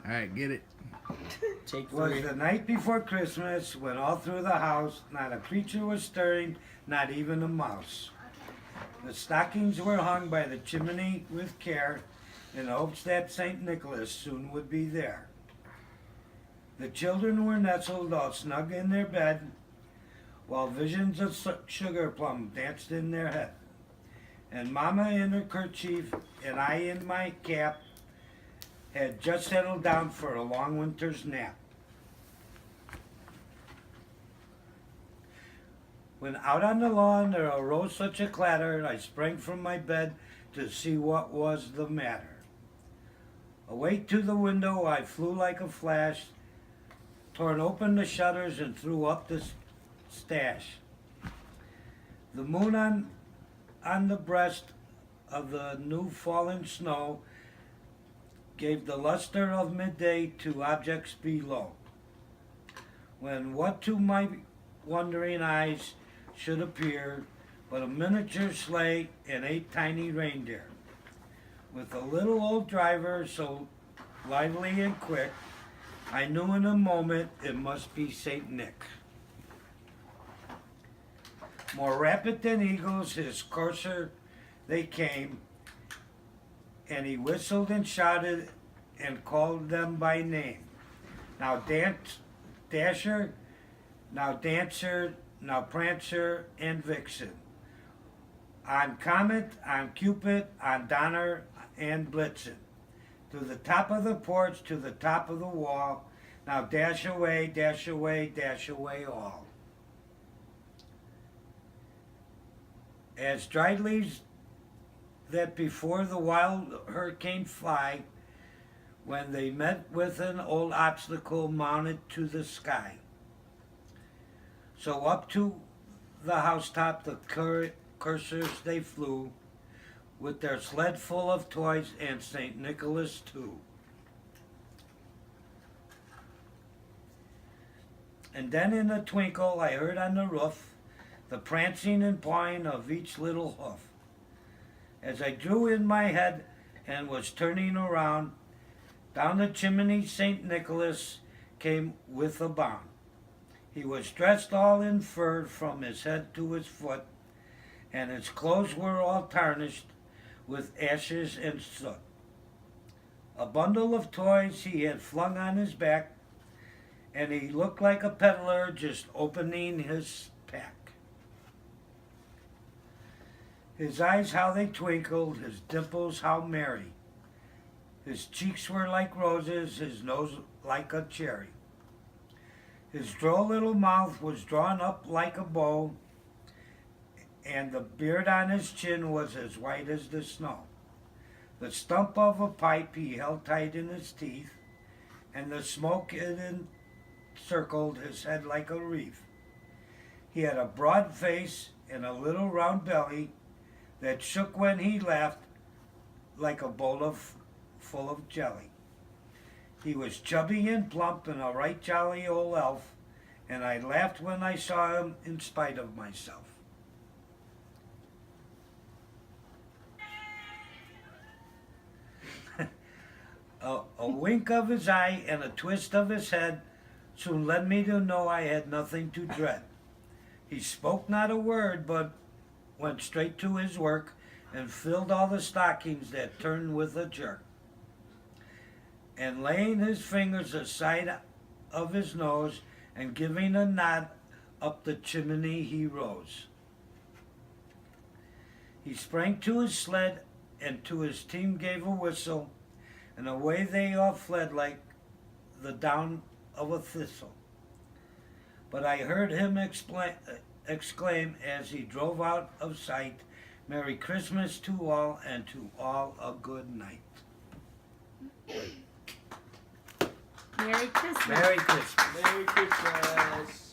All right, get it. Take Was 3. the night before Christmas when all through the house not a creature was stirring, not even a mouse. The stockings were hung by the chimney with care in hopes that St. Nicholas soon would be there. The children were nestled all snug in their bed, while visions of sugar plum danced in their head. And Mama in her kerchief and I in my cap had just settled down for a long winter's nap. When out on the lawn there arose such a clatter, I sprang from my bed to see what was the matter. Away to the window I flew like a flash, torn open the shutters and threw up the stash. The moon on the breast of the new fallen snow gave the luster of midday to objects below. When what to my wondering eyes should appear but a miniature sleigh and 8 tiny reindeer, with a little old driver so lively and quick, I knew in a moment it must be Saint Nick. More rapid than eagles, his courser they came, and he whistled and shouted and called them by name. Now dance, Dasher, now Dancer, now Prancer and Vixen. On Comet, on Cupid, on Donner and Blitzen. To the top of the porch, to the top of the wall. Now dash away, dash away, dash away all. As dried leaves that before the wild hurricane fly, when they met with an old obstacle mounted to the sky. So up to the housetop the coursers they flew, with their sled full of toys and St. Nicholas too. And then in a twinkle I heard on the roof the prancing and pawing of each little hoof. As I drew in my head and was turning around, down the chimney St. Nicholas came with a bound. He was dressed all in fur from his head to his foot, and his clothes were all tarnished with ashes and soot. A bundle of toys he had flung on his back, and he looked like a peddler just opening his pack. His eyes how they twinkled, his dimples how merry. His cheeks were like roses, his nose like a cherry. His droll little mouth was drawn up like a bow, and the beard on his chin was as white as the snow. The stump of a pipe he held tight in his teeth, and the smoke it encircled his head like a wreath. He had a broad face and a little round belly that shook when he laughed like a bowl full of jelly. He was chubby and plump and a right jolly old elf, and I laughed when I saw him in spite of myself. A wink of his eye and a twist of his head soon led me to know I had nothing to dread. He spoke not a word, but went straight to his work and filled all the stockings that turned with a jerk. And laying his fingers aside of his nose and giving a nod up the chimney he rose. He sprang to his sled and to his team gave a whistle, and away they all fled like the down of a thistle. But I heard him exclaim as he drove out of sight, "Merry Christmas to all, and to all a good night." Merry Christmas. Merry Christmas. Merry Christmas.